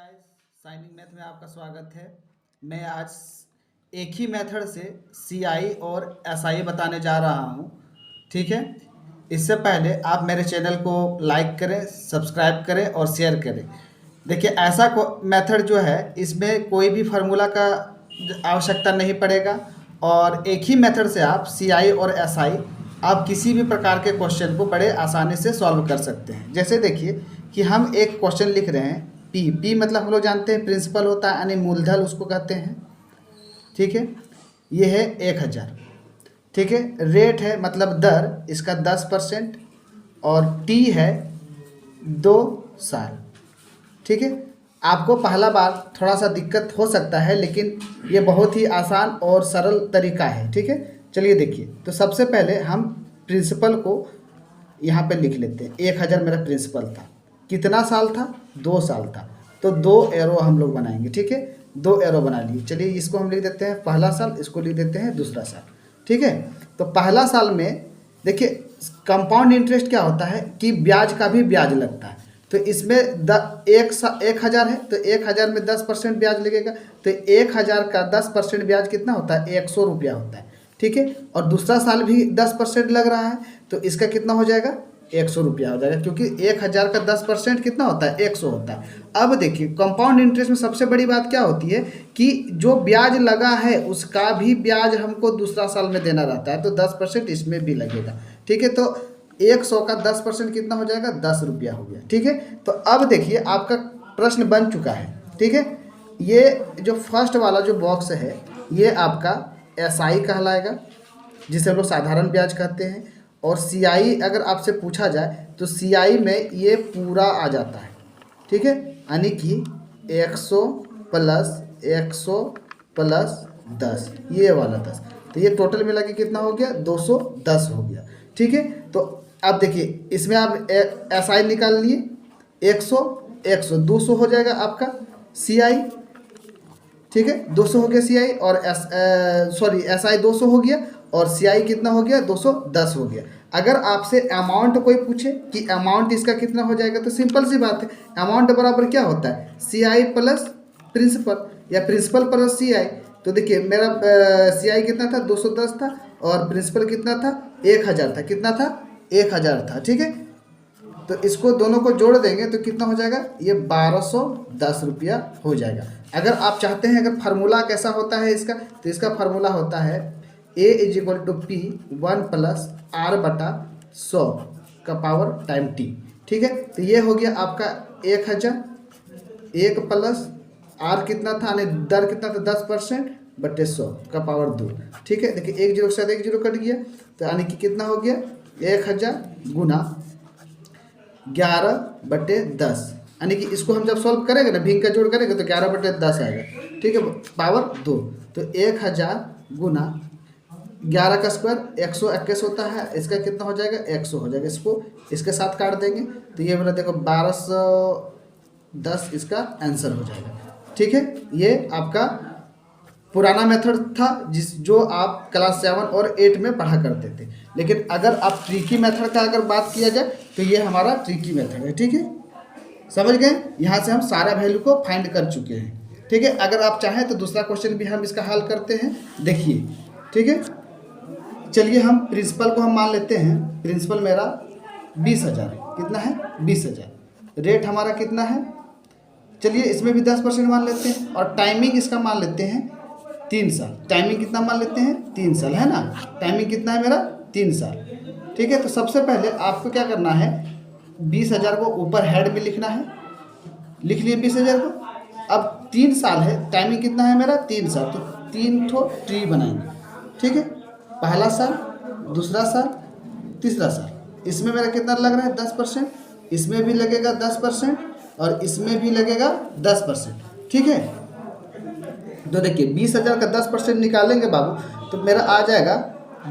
Guys, signing math में आपका स्वागत है। मैं आज एक ही मेथड से सीआई और एसआई बताने जा रहा हूँ। ठीक है। इससे पहले आप मेरे चैनल को लाइक करें, सब्सक्राइब करें और शेयर करें। देखिए, ऐसा मेथड जो है इसमें कोई भी फार्मूला का आवश्यकता नहीं पड़ेगा और एक ही मेथड से आप सीआई और एसआई आप किसी भी प्रकार के क्वेश्चन को बड़े आसानी से सॉल्व कर सकते हैं। जैसे देखिए कि हम एक क्वेश्चन लिख रहे हैं। पी मतलब हम लोग जानते हैं प्रिंसिपल होता है, यानी मूलधन उसको कहते हैं। ठीक है। ये है 1000। ठीक है। रेट है मतलब दर, इसका 10% और टी है 2 साल। ठीक है। आपको पहला बार थोड़ा सा दिक्कत हो सकता है, लेकिन ये बहुत ही आसान और सरल तरीका है। ठीक है। चलिए देखिए, तो सबसे पहले हम प्रिंसिपल को यहाँ पे लिख लेते हैं। 1000 मेरा प्रिंसिपल था। कितना साल था? 2 साल था। तो 2 एरो हम लोग बनाएंगे। ठीक है। 2 एरो बना लिए। चलिए इसको हम लिख देते हैं पहला साल, इसको लिख देते हैं दूसरा साल। ठीक है। तो पहला साल में देखिए कंपाउंड इंटरेस्ट क्या होता है कि ब्याज का भी ब्याज लगता है। तो इसमें 1000 है, तो 1000 में 10% ब्याज लगेगा। तो 1000 का 10% ब्याज कितना होता है? 100 रुपया होता है। ठीक है। और दूसरा साल भी 10% लग रहा है, तो इसका कितना हो जाएगा? 100 रुपया हो जाएगा, क्योंकि 1000 का 10% कितना होता है? 100 होता है। अब देखिए कंपाउंड इंटरेस्ट में सबसे बड़ी बात क्या होती है कि जो ब्याज लगा है उसका भी ब्याज हमको दूसरा साल में देना रहता है, तो 10% इसमें भी लगेगा। ठीक है। तो 100 का 10% कितना हो जाएगा? 10 रुपया हो गया। ठीक है। तो अब देखिए आपका प्रश्न बन चुका है। ठीक है। ये जो फर्स्ट वाला जो बॉक्स है ये आपका एसआई कहलाएगा, जिसे हम लोग साधारण ब्याज कहते हैं। और सीआई अगर आपसे पूछा जाए तो सीआई में ये पूरा आ जाता है। ठीक है। यानी कि 100 प्लस 100 प्लस 10, ये वाला 10। तो ये टोटल मिला के कितना हो गया? 210 हो गया। ठीक है। तो अब देखिए इसमें आप एसआई निकाल लिए। 100 100 200 हो जाएगा आपका सीआई। ठीक है। 200 हो गया सीआई और एसआई 200 हो गया और सीआई कितना हो गया? 210 हो गया। अगर आपसे अमाउंट कोई पूछे कि अमाउंट इसका कितना हो जाएगा, तो सिंपल सी बात है, अमाउंट बराबर क्या होता है? सीआई प्लस प्रिंसिपल या प्रिंसिपल प्लस सीआई। तो देखिए मेरा सीआई कितना था? 210 था और प्रिंसिपल कितना था? 1000 था। कितना था? 1000 था। ठीक है। तो इसको दोनों को जोड़ देंगे तो कितना हो जाएगा? ये 1210 रुपया हो जाएगा। अगर आप चाहते हैं, अगर फार्मूला कैसा होता है इसका, तो इसका फार्मूला होता है A = P 1 + R/100 का पावर टाइम T। ठीक है। तो ये हो गया आपका 1000। 1 प्लस R कितना था, यानी दर कितना था? 10% बटे 100 का पावर 2। ठीक है। देखिए 1 0 के साथ 1 0 कट गया, तो यानी कि कितना हो गया? 1000 गुना 11/10, यानी कि इसको हम जब सॉल्व करेंगे ना, भिंग का जोड़ करेंगे तो 11/10 आएगा। ठीक है। पावर 2। तो 1000 गुना 11 का स्क्वायर 121 होता है, इसका कितना हो जाएगा? 100 हो जाएगा। इसको इसके साथ काट देंगे तो ये मेरा देखो 1210 इसका आंसर हो जाएगा। ठीक है। ये आपका पुराना मेथड था जो आप क्लास 7 और 8 में पढ़ा करते थे। लेकिन अगर आप ट्रिकी मेथड का अगर बात किया जाए तो ये हमारा ट्रिकी मेथड है। ठीक है। समझ गए? यहाँ से हम सारा वैल्यू को फाइंड कर चुके हैं। ठीक है। अगर आप चाहें तो दूसरा क्वेश्चन भी हम इसका हल करते हैं, देखिए। ठीक है। चलिए हम प्रिंसिपल को हम मान लेते हैं। प्रिंसिपल मेरा 20,000 है। कितना है? 20,000। रेट हमारा कितना है? चलिए इसमें भी 10% मान लेते हैं और टाइमिंग इसका मान लेते हैं 3 साल। टाइमिंग कितना मान लेते हैं? 3 साल, है ना। टाइमिंग कितना है मेरा? 3 साल। ठीक है। तो सबसे पहले आपको क्या करना है, 20,000 को ऊपर हेड में लिखना है। लिख लिए 20,000 को। अब 3 साल है, टाइमिंग कितना है मेरा? 3 साल। तो 3 ठो ट्री बनाएंगे। ठीक है। पहला साल, दूसरा साल, तीसरा साल। इसमें मेरा कितना लग रहा है? 10%। इसमें भी लगेगा 10% और इसमें भी लगेगा 10%। ठीक है। तो देखिए 20,000 का 10% निकालेंगे बाबू, तो मेरा आ जाएगा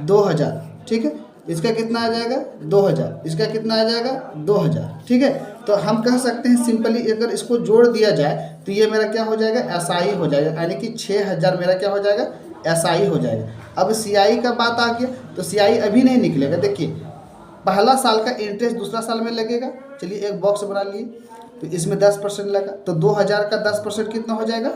2,000। ठीक है। इसका कितना आ जाएगा? 2,000। इसका कितना आ जाएगा? 2,000। ठीक है। तो हम कह सकते हैं सिंपली, अगर इसको जोड़ दिया जाए तो ये मेरा क्या हो जाएगा? एसआई हो जाएगा, यानी कि 6,000 मेरा क्या हो जाएगा? एसआई हो जाएगा। अब सीआई का बात आ गया, तो सीआई अभी नहीं निकलेगा। देखिए पहला साल का इंटरेस्ट दूसरा साल में लगेगा। चलिए एक बॉक्स बना लिए, तो इसमें 10% लगा, तो 2000 का 10% कितना हो जाएगा,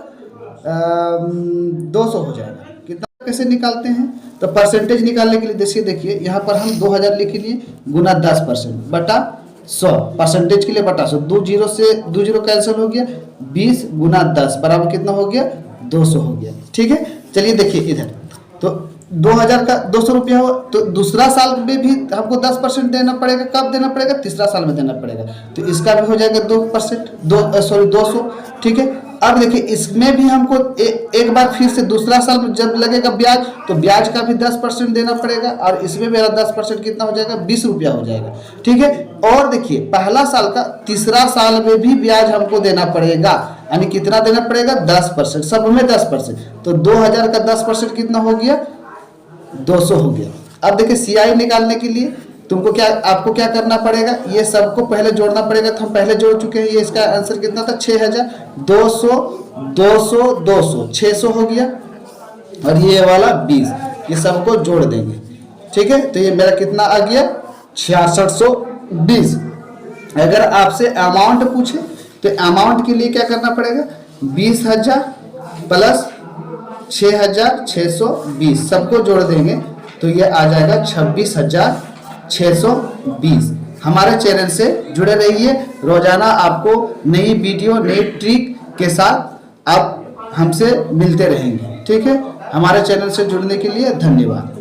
200 हो जाएगा। कितना कैसे निकालते हैं, तो परसेंटेज निकालने के लिए देखिए यहाँ पर हम 2000 लिख लिए गुना 10% बटा 100, परसेंटेज के लिए बटा 100, 2 जीरो से 2 जीरो कैंसिल हो गया, 20 गुना 10 बराबर कितना हो गया, 200 हो गया। ठीक है, चलिए देखिए इधर, तो 2000 का 200 रुपया हुआ, तो दूसरा साल में भी हमको 10% देना पड़ेगा। कब देना पड़ेगा, तीसरा साल में देना पड़ेगा, तो इसका भी हो जाएगा 2%, 200। ठीक है, अब देखिए इसमें भी हमको एक बार फिर से दूसरा साल में जब लगेगा ब्याज, तो ब्याज का भी 10% देना पड़ेगा, और इसमें मेरा 10% कितना हो जाएगा, 20 रुपया हो जाएगा। ठीक है, और देखिए पहला साल का तीसरा साल में भी ब्याज हमको देना पड़ेगा, यानी कितना देना पड़ेगा, 10%, सब में 10%, तो 2000 का 10% कितना हो गया, 200 हो गया। अब देखिए सीआई निकालने के लिए आपको क्या करना पड़ेगा, ये सबको पहले जोड़ना पड़ेगा, तो हम पहले जोड़ चुके हैं। ये इसका आंसर कितना था, 6000, 200 200 200 600 हो गया, और ये वाला 20, ये सबको जोड़ देंगे। ठीक है, तो ये मेरा कितना आ गया, 6620। अगर आपसे अमाउंट पूछे तो अमाउंट के लिए क्या करना पड़ेगा, 20,000 प्लस 6,620 सबको जोड़ देंगे, तो ये आ जाएगा 26,620। हमारे चैनल से जुड़े रहिए, रोजाना आपको नई वीडियो नई ट्रिक के साथ आप हमसे मिलते रहेंगे। ठीक है, हमारे चैनल से जुड़ने के लिए धन्यवाद।